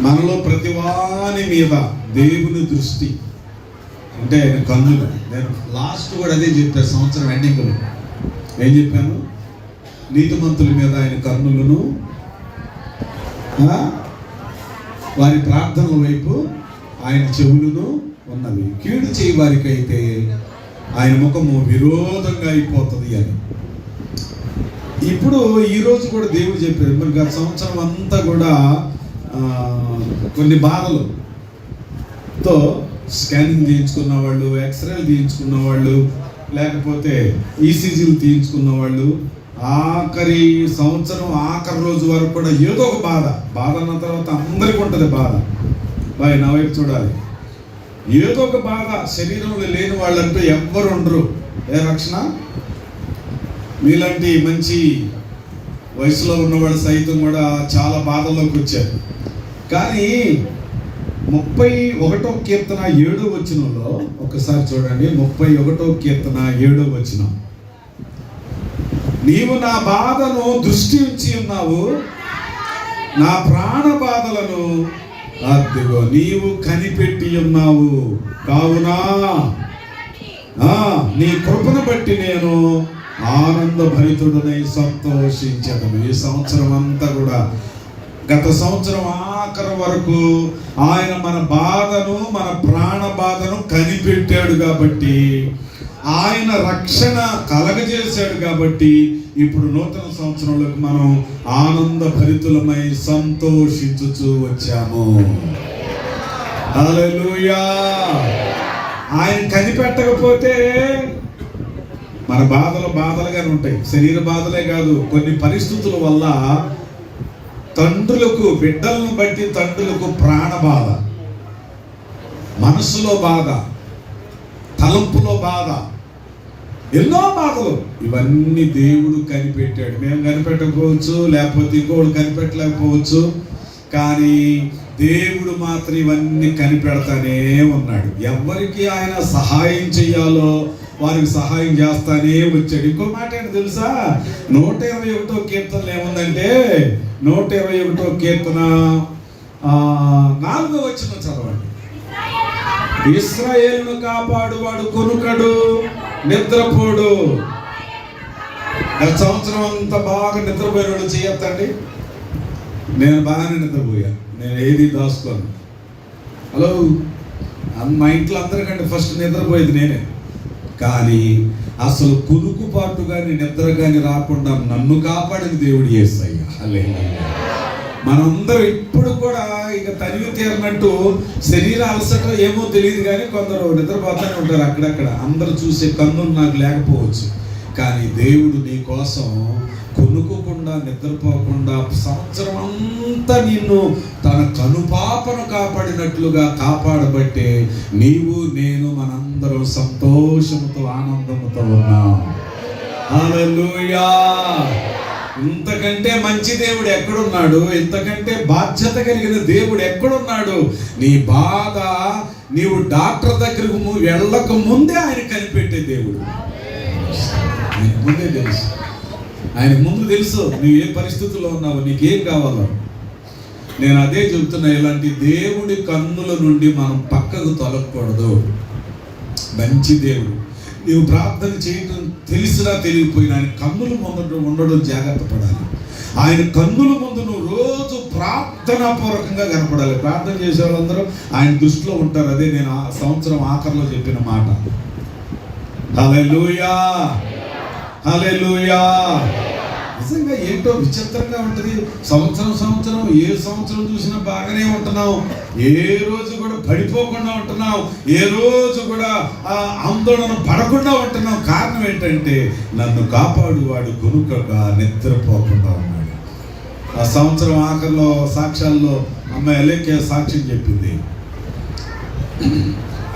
మనలో ప్రతివాని మీద దేవుని దృష్టి అంటే ఆయన కన్నులు. నేను లాస్ట్ కూడా అదే చెప్పాను సంవత్సరం ఎండింగ్లో. ఏం చెప్పాను? నీతిమంతుల మీద ఆయన కన్నులను, వారి ప్రార్థనల వైపు ఆయన చెవులను ఉన్నవి. కీడు చేయి వారికైతే ఆయన ముఖము విరోధంగా అయిపోతుంది అని. ఇప్పుడు ఈరోజు కూడా దేవుడు చెప్పారు. మరి గత సంవత్సరం అంతా కూడా కొన్ని బాధలతో స్కానింగ్ తీయించుకున్న వాళ్ళు, ఎక్స్రేలు తీయించుకున్న వాళ్ళు, లేకపోతే ఈసీజీలు తీయించుకున్న వాళ్ళు, ఆఖరి సంవత్సరం ఆఖరి రోజు వరకు కూడా ఏదో ఒక బాధ అన్న తర్వాత అందరికీ ఉంటుంది బాధ. బాయ్ నా వైపు చూడాలి. ఏదో ఒక బాధ. శరీరంలో లేని వాళ్ళంటూ ఎవ్వరు ఉండరు. ఏ రక్షణ? మీలాంటి మంచి వయసులో ఉన్నవాళ్ళు సైతం కూడా చాలా బాధల్లోకి వచ్చారు. కానీ 31వ కీర్తన 7వ వచనంలో ఒకసారి చూడండి. 31వ కీర్తన 7వ వచనం. నీవు నా బాధను దృష్టి ఉంచి ఉన్నావు, నా ప్రాణ బాధలను అదిగో నీవు కనిపెట్టి ఉన్నావు. కావునా నీ కృపను బట్టి నేను ఆనంద భరితుడనై సంతోషించదను. ఈ సంవత్సరం అంతా కూడా, గత సంవత్సరం ఆఖరి వరకు ఆయన మన బాధను, మన ప్రాణ బాధను కనిపెట్టాడు కాబట్టి, ఆయన రక్షణ కలగజేశాడు కాబట్టి, ఇప్పుడు నూతన సంవత్సరంలోకి మనం ఆనంద భరితులమై సంతోషించుచూ వచ్చాము. హల్లెలూయా. ఆయన కనిపెట్టకపోతే మన బాధలుగానే ఉంటాయి. శరీర బాధలే కాదు, కొన్ని పరిస్థితుల వల్ల తండ్రులకు, బిడ్డలను బట్టి తండ్రులకు ప్రాణ బాధ, మనసులో బాధ, తలంపులో బాధ, ఎన్నో బాధలు. ఇవన్నీ దేవుడు కనిపెట్టాడు. మేము కనిపెట్టకపోవచ్చు, లేకపోతే ఇంకోడు కనిపెట్టలేకపోవచ్చు, కానీ దేవుడు మాత్రం ఇవన్నీ కనిపెడతానే ఉన్నాడు. ఎవరికి ఆయన సహాయం చేయాలో వారికి సహాయం చేస్తానే వచ్చాడు. ఇంకో మాట ఏంటి తెలుసా? 121వ కీర్తనలో ఏముందంటే, 121వ కీర్తన 4వ వచనం చదవండి. ఇశ్రాయేలును కాపాడువాడు కొనుకడు, నిద్రపోడు. గత సంవత్సరం అంతా బాగా నిద్రపోయిన వాడు చేయొద్దండి. నేను బాగానే నిద్రపోయాను, నేను ఏది దాచుకోను. హలో, మా ఇంట్లో అందరికంటే ఫస్ట్ నిద్రపోయేది నేనే. కానీ అసలు కునుకుపాటు కానీ నిద్ర కానీ రాకుండా నన్ను కాపాడిన దేవుడు యేసయ్య. హల్లెలూయా. మనందరూ ఇప్పుడు కూడా ఇక తనివి తీరినట్టు శరీర అలసట ఏమో తెలియదు, కానీ కొందరు నిద్రపోతూనే ఉంటారు అక్కడక్కడ. అందరూ చూసే కన్నులు నాకు లేకపోవచ్చు, కానీ దేవుడు నీ కోసం కొనుక్కోకుండా, నిద్రపోకుండా సంవత్సరం అంతా నిన్ను తన కనుపాపను కాపాడినట్లుగా కాపాడబట్టే నీవు, నేను, మనందరం సంతోషంతో, ఆనందంతో ఉన్నాం. హల్లెలూయా. ఇంతకంటే మంచి దేవుడు ఎక్కడున్నాడు? ఇంతకంటే బాధ్యత కలిగిన దేవుడు ఎక్కడున్నాడు? నీ బాధ నీవు డాక్టర్ దగ్గరకు వెళ్ళక ముందే ఆయన కనిపెట్టే దేవుడు. ఆయన ముందే తెలుసు, ఆయన ముందు తెలుసు నువ్వు ఏ పరిస్థితుల్లో ఉన్నావు, నీకేం కావాలో. నేను అదే చెబుతున్నా, ఇలాంటి దేవుడి కన్నుల నుండి మనం పక్కకు తొలగకూడదు. మంచి దేవుడు. నీవు ప్రార్థన చేయటం తెలిసినా తెలియకపోయినా ఆయన కన్నుల ముందు ఉండడం జాగ్రత్త పడాలి. ఆయన కన్నుల ముందు నువ్వు రోజు ప్రార్థనాపూర్వకంగా కనపడాలి. ప్రార్థన చేసే వాళ్ళందరూ ఆయన దృష్టిలో ఉంటారు. అదే నేను ఆ సంవత్సరం ఆఖరిలో చెప్పిన మాట. హల్లెలూయా, హల్లెలూయా. నిజంగా ఏంటో విచిత్రంగా ఉంటుంది. సంవత్సరం ఏ సంవత్సరం చూసినా బాగానే ఉంటున్నాం, ఏ రోజు కూడా పడిపోకుండా ఉంటున్నాం, ఏ రోజు కూడా ఆందోళన పడకుండా ఉంటున్నాం. కారణం ఏంటంటే నన్ను కాపాడువాడు కొనుకగా నిద్రపోకుండా ఉన్నాడు. ఆ సంవత్సరం ఆఖరిలో సాక్ష్యాల్లో అమ్మాయి అలేఖ్య సాక్ష్యం చెప్పింది.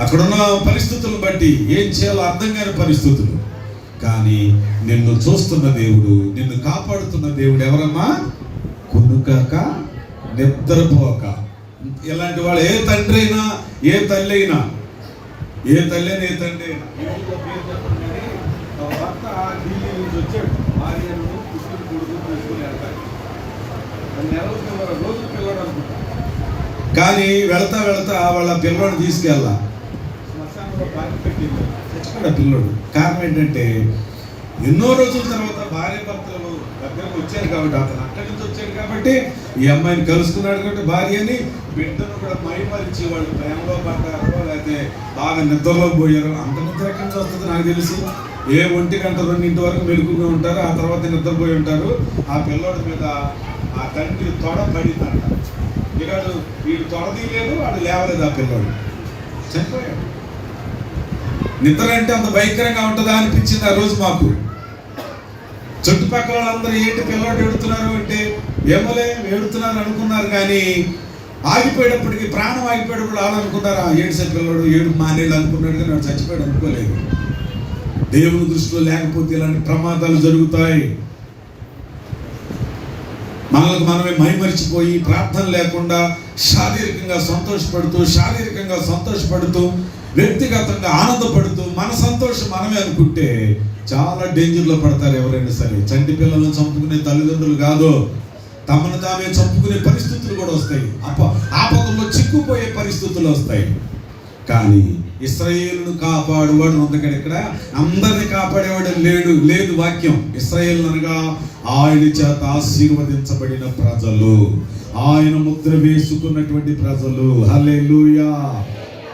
అక్కడున్న పరిస్థితులను బట్టి ఏం చేయాలో అర్థం కాని పరిస్థితులు, కానీ నిన్ను చూస్తున్న దేవుడు, నిన్ను కాపాడుతున్న దేవుడు ఎవరమ్మా? కొనుకక, నిద్రపోక. ఇలాంటి వాళ్ళు ఏ తండ్రి అయినా, ఏ తల్లి అయినా, ఏ తండ్రి అయినా భర్త ఢిల్లీ నుంచి వచ్చాడు, భార్యను పుట్టుడు కొడుకు తీసుకుని వెళ్తాడు. రోజు పిల్లడు అనుకుంటా. కానీ వెళతా వాళ్ళ పిల్లవాడిని తీసుకెళ్ళా శ్మశానంలో పాతి పెట్టింది, చచ్చిపోయాడు పిల్లడు. కారణం ఏంటంటే ఎన్నో రోజుల తర్వాత భార్య భర్తలు దగ్గరకు వచ్చారు కాబట్టి, అతను అక్కడి నుంచి వచ్చాడు కాబట్టి ఈ అమ్మాయిని కలుసుకున్నాడు కాబట్టి భార్యని, బిడ్డను కూడా మైమరిచి వాళ్ళు ప్రేమలో పడ్డారో లేకపోతే బాగా నిద్రలో పోయారో. అంత నిద్ర ఎక్కడి నుంచి వస్తుంది నాకు తెలిసి. 1 గంట 2 వరకు మెలుకుగా ఉంటారు, ఆ తర్వాత నిద్రపోయి ఉంటారు. ఆ పిల్లోడి మీద ఆ తండ్రి తొడ పడిందంట. ఇలాడు వీడు తొడదీయలేదు, వాడు లేవలేదు, ఆ పిల్లోడు చనిపోయాడు. నిద్ర అంటే అంత భయంకరంగా ఉంటుందా అనిపించింది ఆ రోజు మాకు. చుట్టుపక్కల వాళ్ళందరూ ఏంటి పిల్లవాడు ఏడుతున్నారు అంటే, ఏమోలే ఏడుతున్నారు అనుకున్నారు. కానీ ఆగిపోయేటప్పటికి, ప్రాణం ఆగిపోయేటప్పుడు వాళ్ళు అనుకున్నారు ఏడ్సే పిల్లవాడు ఏడు మానేళ్ళు అనుకున్నాడు, కానీ వాడు చచ్చిపోయాడు అనుకోలేదు. దేవుని దృష్టిలో లేకపోతే ఇలాంటి ప్రమాదాలు జరుగుతాయి. మనకు మనమే మైమరిచిపోయి ప్రార్థన లేకుండా శారీరకంగా సంతోషపడుతూ వ్యక్తిగతంగా ఆనందపడుతూ మన సంతోషం మనమే అనుకుంటే చాలా డేంజర్లో పడతారు ఎవరైనా సరే. చంటి పిల్లలను చంపుకునే తల్లిదండ్రులు కాదు, తమను తామే చంపుకునే పరిస్థితులు కూడా వస్తాయి. ఆపదల్లో చిక్కుపోయే పరిస్థితులు వస్తాయి. కానీ ఇశ్రాయేలును కాపాడువాడు ఇక్కడ అందరిని కాపాడేవాడు లేదు వాక్యం. ఇశ్రాయేలు అనగా ఆయన చేత ఆశీర్వదించబడిన ప్రజలు, ఆయన ముద్ర వేసుకున్నటువంటి ప్రజలు. హల్లెలూయా.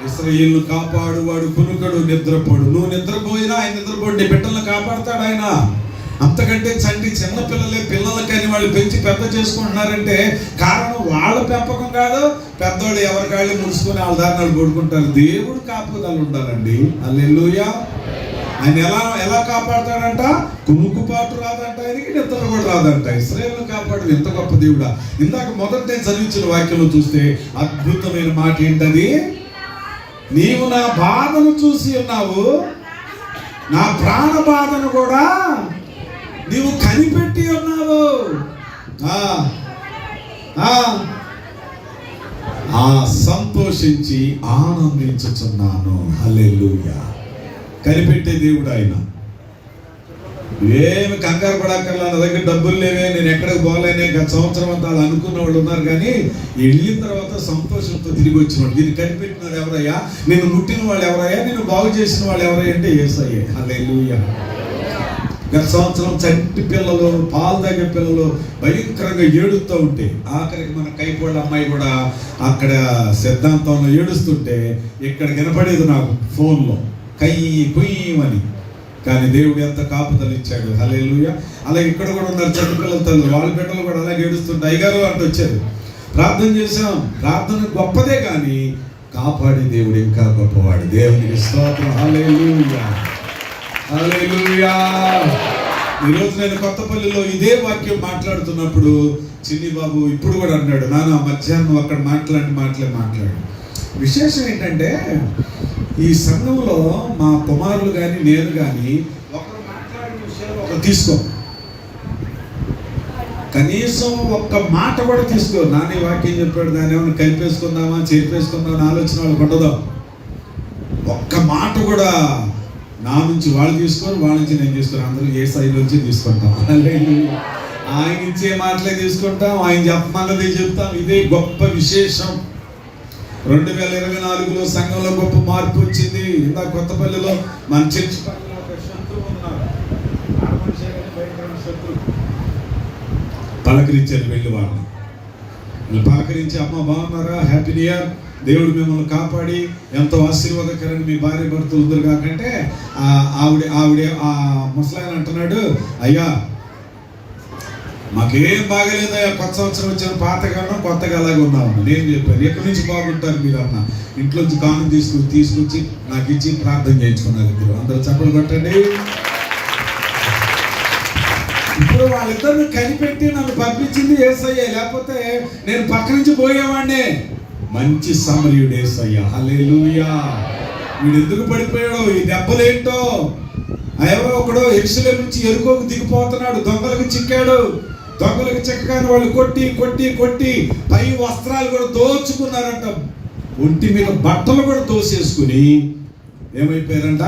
ఇశ్రాయేలును కాపాడువాడు కునుకడు, నిద్రపోడు. నువ్వు నిద్రపోయినా ఆయన నిద్రపోడు, నీ బిడ్డలను కాపాడతాడు ఆయన. అంతకంటే చిన్న పిల్లలకని వాళ్ళు పెంచి పెద్ద చేసుకుంటున్నారంటే కారణం వాళ్ళ పెంపకం కాదు, పెద్దవాళ్ళు ఎవరికాళ్ళు ముడుచుకొని వాళ్ళ దారినాలు కొడుకుంటారు. దేవుడు కాపుదల ఉండాలండి. హల్లెలూయా. ఆయన ఎలా కాపాడతాడంట? కుముకుపాటు రాదంట, ఆయనకి నిద్ర కూడా రాదంట. ఇశ్రాయేలును కాపాడు ఎంత గొప్ప దేవుడా. ఇందాక మొదట నేను చదివించిన వాక్యంలో చూస్తే అద్భుతమైన మాట ఏంటది? నీవు నా బాధను చూసి ఉన్నావు, నా ప్రాణ బాధను కూడా నీవు కనిపెట్టి ఉన్నావు. సంతోషించి ఆనందించుచున్నాను. హల్లెలూయా. కనిపెట్టే దేవుడు ఆయన. ఏమి కంగారు పడక్కర్లా, నా దగ్గర డబ్బులు లేవే, నేను ఎక్కడికి పోలేనే, గత సంవత్సరం అంతా అలా అనుకున్న వాళ్ళు ఉన్నారు. కానీ వెళ్ళిన తర్వాత సంతోషంతో తిరిగి వచ్చిన వాళ్ళు. దీన్ని కనిపెట్టినారు ఎవరయ్యా? నేను ముట్టిన వాళ్ళు ఎవరయ్యా? నేను బాగు చేసిన వాళ్ళు ఎవరయ్యా అంటే యేసయ్యే. హల్లెలూయా. గత సంవత్సరం చంటి పిల్లలు, పాలు తాగే పిల్లలు భయంకరంగా ఏడుస్తూ ఉంటే, ఆఖరికి మన కైపోళ్ళ అమ్మాయి కూడా అక్కడ సిద్ధాంతంలో ఏడుస్తుంటే ఇక్కడ వినపడేది నాకు ఫోన్లో, కొయ్యమని. కానీ దేవుడు ఎంత కాపుదల ఇచ్చాడు. హల్లెలూయా. అలాగే ఇక్కడ కూడా ఉన్నారు చంటి పిల్లల తల్లి, వాళ్ళ బిడ్డలు కూడా అలాగే ఏడుస్తుంటే అయ్యగారు అంటూ వచ్చారు. ప్రార్థన చేశాం, ప్రార్థన గొప్పదే కానీ కాపాడే దేవుడు ఇంకా గొప్పవాడు. దేవునికి స్తోత్రం. హల్లెలూయా. హల్లెలూయా. ఈరోజు నేను కొత్తపల్లిలో ఇదే వాక్యం మాట్లాడుతున్నప్పుడు చిన్ని బాబు ఇప్పుడు కూడా అన్నాడు, నాన్న మధ్యాహ్నం అక్కడ మాట్లాడు. విశేషం ఏంటంటే ఈ సంఘంలో మా కుమారులు కానీ నేను కానీ ఒకరు మాట్లాడిన విషయాలు ఒకరు తీసుకో, కనీసం ఒక్క మాట కూడా తీసుకో. నాని వాక్యం చెప్పాడు, దాన్ని ఏమైనా కలిపేసుకుందామా చేపేసుకుందామా అని ఆలోచన వాళ్ళకి ఉండదు. ఒక్క మాట కూడా నా నుంచి వాళ్ళు తీసుకొని, వాళ్ళ నుంచి నేను తీసుకొని, అందరూ ఏ స్థాయి నుంచి తీసుకుంటాం. ఆయన ఇచ్చే మాటలే తీసుకుంటాం, ఆయన చెప్పమన్నదే చెప్తాం. ఇదే గొప్ప విశేషం. 2024లో సంఘంలో గొప్ప మార్పు వచ్చింది. ఇందా కొత్తపల్లిలో మన చర్చి పక్కన ఒక శత్రువు ఉన్నారు, పలకరించారు. వెళ్ళి వాళ్ళని పలకరించి, అమ్మ బాగున్నారా, హ్యాపీ న్యూ ఇయర్, దేవుడు మిమ్మల్ని కాపాడి ఎంతో ఆశీర్వాదకరంగా మీ భార్య భర్తలు ఉందరు కాకంటే ఆవిడ ఆ ముసలాయన అంటున్నాడు, అయ్యా మాకేం బాగలేదయ్యా, కొత్త సంవత్సరం వచ్చిన పాతగా ఉన్నాం, కొత్తగా అలాగే ఉన్నాము. నేను చెప్పాను, ఎక్కడి నుంచి బాగుంటారు మీరు అన్న. ఇంట్లోంచి కాను తీసుకొచ్చి నాకు ఇచ్చి ప్రార్థన చేయించుకున్నారు ఇద్దరు. అందరూ చప్పలు కొట్టండి. ఇప్పుడు వాళ్ళిద్దరిని కనిపెట్టి నన్ను పంపించింది యేసయ్య, లేకపోతే నేను పక్క నుంచి పోయేవాడినే. మంచి సమరయుడు యేసయ్య. హల్లెలూయా. వీడు ఎందుకు పడిపోయాడో, ఈ దెబ్బలేంటో. ఎవరో ఒకడు యెరూషలేము నుంచి యెరికోకు దిగిపోతున్నాడు, దొంగలకు చిక్కాడు. దొంగలకు చిక్కగానే వాళ్ళు కొట్టి పై వస్త్రాలు కూడా దోచుకున్నారంట. ఒంటి మీద బట్టలు కూడా దోసేసుకుని ఏమైపోయారంట,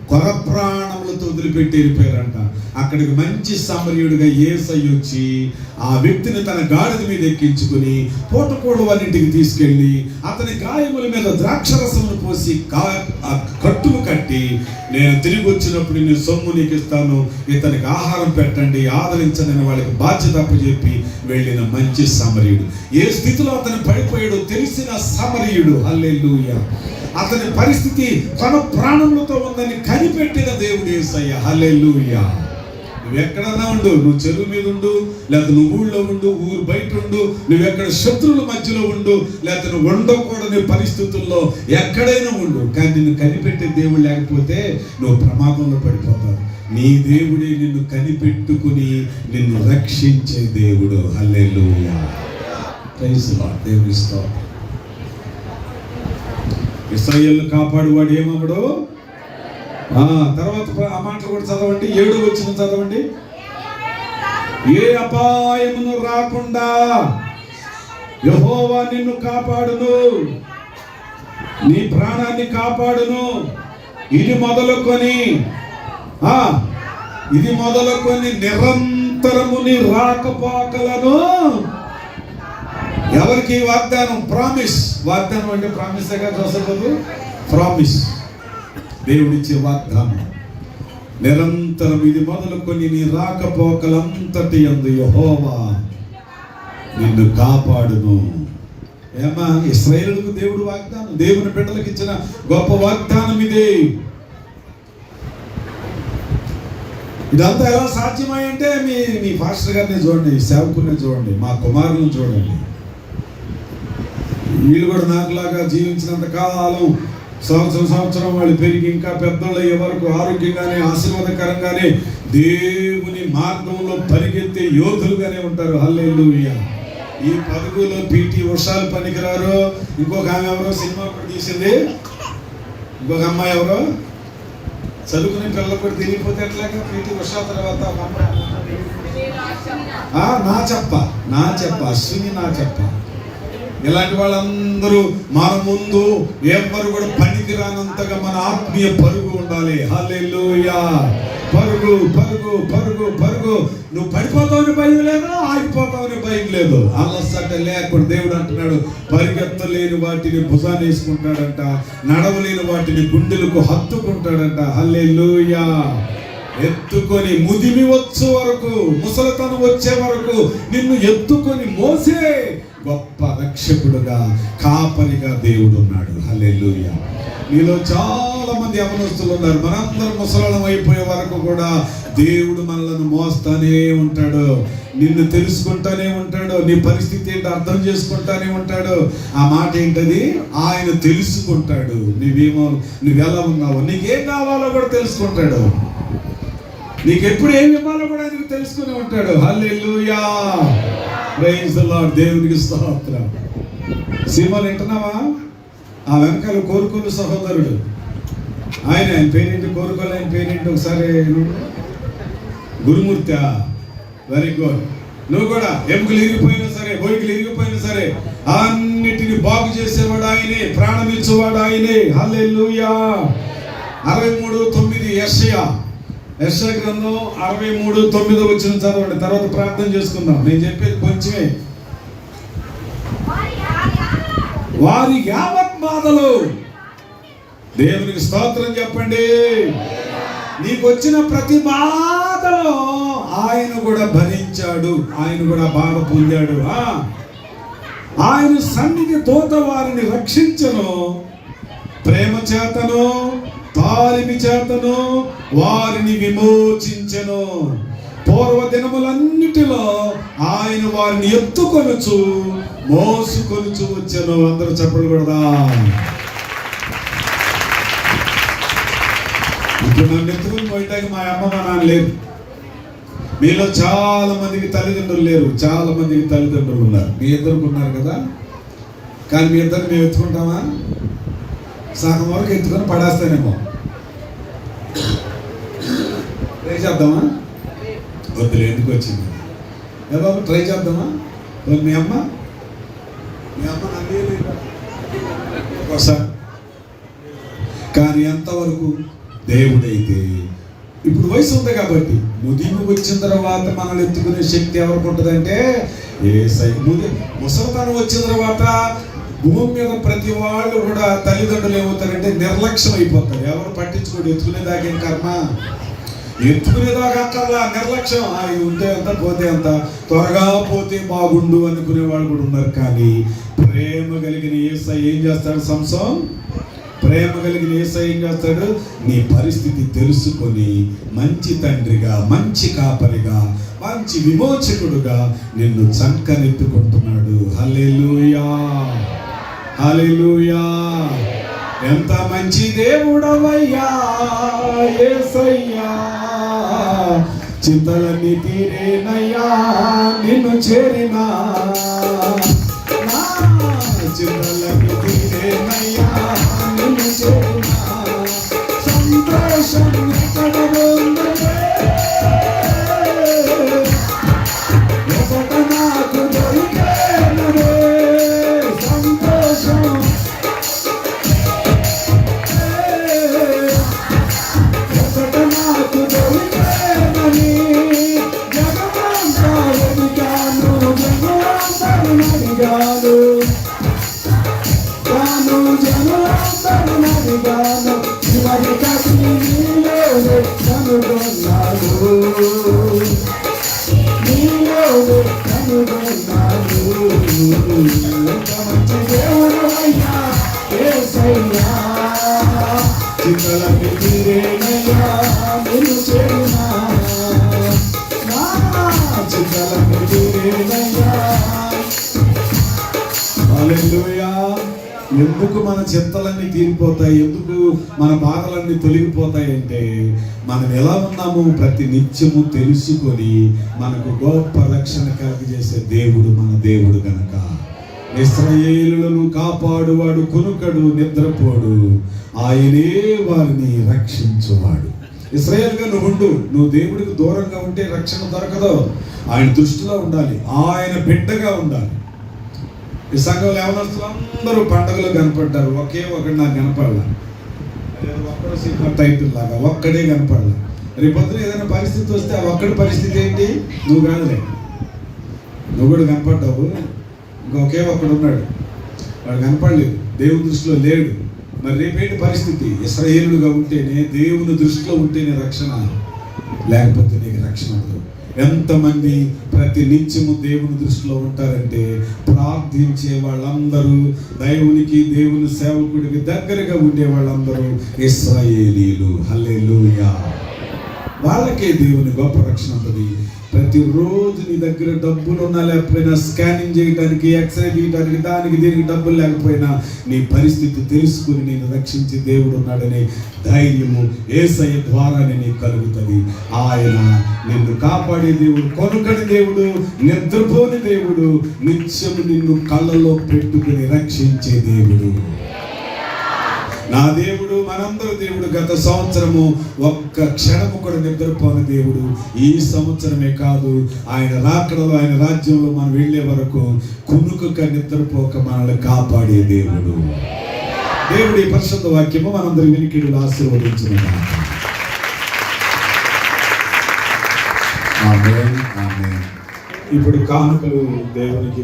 కొర ప్రాణములతో వదిలిపెట్టి వెళ్ళిపోయారంట. అక్కడికి మంచి సమరయుడిగా యేసయ్య వచ్చి ఆ వ్యక్తిని తన గాడిద మీద ఎక్కించుకుని పూటకూడ వారి ఇంటికి తీసుకెళ్ళి అతని గాయముల మీద ద్రాక్షరసమును పోసి కట్టులు కట్టి, నేను తిరిగి వచ్చినప్పుడు నేను సొమ్ము నీకు ఇస్తాను, ఇతనికి ఆహారం పెట్టండి, ఆదరించండి అని వాళ్ళకి బాధ్యత అప్పచెప్పి వెళ్ళిన మంచి సమరయుడు. ఏ స్థితిలో అతను పడిపోయాడో తెలిసిన సమరయుడు. హల్లెలూయా. అతని పరిస్థితి తన ప్రాణములతో ఉందని కనిపెట్టిన దేవుడు యేసయ్య. హల్లెలూయా. నువ్వు ఎక్కడన్నా ఉండు, నువ్వు చెరువు మీద ఉండు, లేకపోతే నువ్వు ఊళ్ళో ఉండు, ఊరు బయట ఉండు, నువ్వెక్కడ శత్రువుల మధ్యలో ఉండు, లేకపోతే నువ్వు ఉండకూడని పరిస్థితుల్లో ఎక్కడైనా ఉండు, కానీ నిన్ను కనిపెట్టే దేవుడు లేకపోతే నువ్వు ప్రమాదంలో పడిపోతావు. నీ దేవుడే నిన్ను కనిపెట్టుకుని నిన్ను రక్షించే దేవుడు. హల్లెలూయా. Praise the Lord. దేవుని స్తోత్రం. ఇశ్రాయేలును కాపాడువాడు ఏమవడు. తర్వాత ఆ మాటలు కూడా చదవండి. 7వ వచనం చదవండి. ఏ అపాయమును రాకుండా యెహోవా నిన్ను కాపాడును, నీ ప్రాణాన్ని కాపాడును. ఇది మొదలుకొని నిరంతరము నీ రాకపోకలను. ఎవరికి వాగ్దానం? ప్రామిస్. వాగ్దానం అంటే ప్రామిస్ గా చూసదు. ప్రామిస్, దేవుడిచ్చే వాగ్దానం. నిరంతరం ఇది మొదలుకొని నీ రాకపోకలంతటి యందు యెహోవా నిన్ను కాపాడును. ఏమా, ఇశ్రాయేలుకు దేవుడు వాగ్దానం, దేవుని బిడ్డలకు ఇచ్చిన గొప్ప వాగ్దానం ఇదే. ఇదంతా ఎలా సాధ్యమంటే మీ పాస్టర్ గారిని చూడండి, సేవకుల్ని చూడండి, మా కుమారులను చూడండి. వీళ్ళు కూడా నాకులాగా జీవించినంత కాలం, సంవత్సరం వాళ్ళు పెరిగి ఇంకా పెద్దోళ్ళు అయ్యే వరకు ఆరోగ్యంగానే ఆశీర్వాదకరంగానే దేవుని మార్గంలో పరిగెత్తే యోధులుగానే ఉంటారు. హల్లెలూయా. ఈ పరుగులో పీటీ ఉషాలు పనికిరారు. ఇంకొక ఆమె ఎవరో సినిమా కూడా తీసింది, ఇంకొక అమ్మాయి ఎవరో చదువుకునే పిల్లలు కూడా తిరిగిపోతే ఎట్లాగా పీటీ ఉషా తర్వాత నా చెప్ప అశ్విని నా చెప్ప. ఇలాంటి వాళ్ళందరూ మన ముందు ఎవరు కూడా పనికి రానంతగా మన ఆత్మీయ పరుగు ఉండాలి. హల్లెలూయా. పరుగు పరుగు పరుగు పరుగు. నువ్వు పడిపోతావని భయం లేదు, ఆగిపోతావని భయం లేదు. అలసట లేకుండా దేవుడు అంటున్నాడు, పరిగెత్తలేని వాటిని భుజాన్ని వేసుకుంటాడంట, నడవలేని వాటిని గుండెలకు హత్తుకుంటాడంట. హల్లెలూయా. ఎత్తుకొని ముదిమి వచ్చే వరకు, ముసలితనం వచ్చే వరకు నిన్ను ఎత్తుకొని మోసే గొప్ప రక్షకుడుగా, కాపరిగా దేవుడు ఉన్నాడు. హల్లెలూయా. మీలో చాలా మంది యవనస్తులు ఉన్నారు. మనందరం ముసలం అయిపోయే వరకు కూడా దేవుడు మనలను మోస్తానే ఉంటాడు, నిన్ను తెలుసుకుంటానే ఉంటాడు, నీ పరిస్థితి ఏంటో అర్థం చేసుకుంటానే ఉంటాడు. ఆ మాట ఏంటది? ఆయన తెలుసుకుంటాడు. నువ్వెలా ఉన్నావో, నీకేం కావాలో కూడా తెలుసుకుంటాడు, నీకెప్పుడు ఏమి ఇవ్వాలో కూడా ఆయనకు తెలుసుకుని ఉంటాడు. హల్లెలూయా. Praise the Lord. దేవునికి స్తోత్రం. సినిమాలు వింటున్నావా? ఆ వెనకాల కోరుకులు సహోదరుడు ఆయన పేరేంటి? కోరుకోలు ఆయన పేరేంటి? ఒకసారి గురుమూర్తి. Very good. నువ్వు కూడా ఎముకలు ఇరిగిపోయినా సరే, బొయ్యికలు ఇరిగిపోయినా సరే అన్నిటిని బాగు చేసేవాడు ఆయనే, ప్రాణం ఇచ్చేవాడు ఆయనే. హల్లెలూయా. 63:9 యెషయా గ్రంథం 63:9 వచ్చిన చదవండి. తర్వాత ప్రార్థన చేసుకుందాం. నేను చెప్పేది కొంచెమే. వారి యావత్ బాధలు, దేవునికి స్తోత్రం చెప్పండి. నీకు వచ్చిన ప్రతి బాధలో ఆయన కూడా భరించాడు, ఆయన కూడా బాధ పొందాడు. ఆయన సన్నిధి తోత వారిని రక్షించను, ప్రేమ చేతను తాలిమి చేతను వారిని విమోచించెను. పూర్వ దినములన్నిటిలో ఆయన వారిని ఎత్తుకొనుచు మోసుకొనుచు వచ్చెను. అందరూ చెప్పలు కూడా. ఇప్పుడు నన్ను ఎత్తుకుని పోయటానికి మా అమ్మ మా నాన్న లేరు. మీలో చాలా మందికి తల్లిదండ్రులు లేరు, చాలా మందికి తల్లిదండ్రులు ఉన్నారు. మీ ఇద్దరికి ఉన్నారు కదా, కానీ మీ ఇద్దరు మేము ఎత్తుకుంటామా? సగం వరకు ఎత్తుకొని పడేస్తానేమో. ట్రై చేద్దామా? వద్దులే, ఎందుకు వచ్చింది ఏ బాబు, ట్రై చేద్దామా? మీ అమ్మ నన్ను ఒకసారి. కానీ ఎంతవరకు దేవుడైతే ఇప్పుడు వయసు ఉంది కాబట్టి ముదిమి వచ్చిన తర్వాత మనల్ని ఎత్తుకునే శక్తి ఎవరికి ఉంటుందంటే ముసలితనం వచ్చిన తర్వాత భూమి మీద ప్రతి వాళ్ళు కూడా తల్లిదండ్రులు ఏమవుతారంటే నిర్లక్ష్యం అయిపోతారు. ఎవరు పట్టించుకోడు, ఎత్తుకునేదాకేం కర్మ, ఎత్తుకునేదాకా అక్కర్లా, నిర్లక్ష్యం. ఇది ఉంటే అంత పోతే అంత, త్వరగా పోతే బాగుండు అనుకునే వాళ్ళు కూడా ఉన్నారు. కానీ ప్రేమ కలిగిన యేసయ్య ఏం చేస్తాడు? సంసోన్ ప్రేమ కలిగిన యేసయ్య ఏం చేస్తాడు? నీ పరిస్థితి తెలుసుకొని మంచి తండ్రిగా, మంచి కాపరిగా, మంచి విమోచకుడుగా నిన్ను చంకనెత్తుకుంటున్నాడు. హల్లెలూయా, హల్లెలూయా. ఎంత మంచి దేవుడవయ్యా యేసయ్యా, చింతలన్నీ తీరేనయ్యా నిన్ను చేరినా, చింతలన్నీ తీరేనయ్యా నిన్ను చేరినా, సంతోషం ఎక్కడ ఉందనే ఒకట నాకు దొరికేననే, సంతోషం ఒకట నాకు దొరికేనని, జగమంతా వెతికాను, జగమంతను అడిగాను, జగమంతను అడిగాను, చివరి కసి నీలోనే కనుగొన్నాను, నీలోనే కనుగొన్నాను. ఎంత మంచి దేవుడవయ్యా యేసయ్యా, చింతలన్నీ తీరేనయ్యా నిన్ను చేరినా, చింతలన్నీ తీరేనయ్యా. హల్లెలూయా. ఎందుకు మన చింతలన్నీ తీరిపోతాయి, ఎందుకు మన బాధలన్నీ తొలగిపోతాయి అంటే మనం ఎలా ఉన్నామో ప్రతి నిత్యము తెలుసుకొని మనకు గొప్ప రక్షణ కలిగజేసే దేవుడు మన దేవుడు గనక. ఇశ్రాయేలులను కాపాడువాడు, కునుకడు, నిద్రపోడు, ఆయనే వారిని రక్షించువాడు. ఇశ్రాయేలుగా నువ్వు ఉండు. నువ్వు దేవుడికి దూరంగా ఉంటే రక్షణ దొరకదు. ఆయన దృష్టిలో ఉండాలి, ఆయన బిడ్డగా ఉండాలి. ఈ సంఘంలో ఎవరు అందరూ పండుగలు కనపడ్డారు, ఒకే ఒకటి నాకు కనపడలా. ఒక్కడు సినిమా టైటిల్ లాగా ఒక్కడే కనపడలా. రేపొద్దున ఏదైనా పరిస్థితి వస్తే ఆ ఒక్కడి పరిస్థితి ఏంటి? నువ్వు కాదులే, నువ్వు కూడా కనపడ్డావు, ఇంకొకే ఒక్కడు ఉన్నాడు, వాడు కనపడలేదు, దేవుని దృష్టిలో లేడు. మరి రేపేంటి పరిస్థితి? ఇశ్రాయేలుగా ఉంటేనే, దేవుని దృష్టిలో ఉంటేనే రక్షణ, లేకపోతే నీకు రక్షణ ఉండదు. ఎంతమంది ప్రతి నిత్యము దేవుని దృష్టిలో ఉంటారంటే ప్రార్థించే వాళ్ళందరూ, దేవునికి దేవుని సేవకుడికి దగ్గరగా ఉండే వాళ్ళందరూ ఇశ్రాయేలీలు. హల్లెలూయా. వాళ్ళకే దేవుని గొప్ప రక్షణ ఉంటుంది. ప్రతిరోజు నీ దగ్గర డబ్బులు ఉన్నా లేకపోయినా, స్కానింగ్ చేయడానికి, ఎక్స్రే తీయడానికి, దానికి దీనికి డబ్బులు లేకపోయినా నీ పరిస్థితి తెలుసుకుని నేను రక్షించే దేవుడు ఉన్నాడనే ధైర్యము యేసయ్య ద్వారానే నీకు కలుగుతుంది. ఆయన నిన్ను కాపాడే దేవుడు, కొనుకని దేవుడు, నిద్రపోని దేవుడు, నిత్యము నిన్ను కళ్ళలో పెట్టుకుని రక్షించే దేవుడు. నా దేవుడు, మనందరూ దేవుడు. గత సంవత్సరము ఒక్క క్షణము కూడా నిద్రపోని దేవుడు. ఈ సంవత్సరమే కాదు, ఆయన రాకడలో, ఆయన రాజ్యంలో మనం వెళ్ళే వరకు కునుకక నిద్రపోక మనల్ని కాపాడే దేవుడు. దేవుడి పరిశుద్ధ వాక్యము మనందరి వినికిడులు ఆశీర్వదించును. ఆమేన్, ఆమేన్. ఇప్పుడు కానుకలు దేవునికి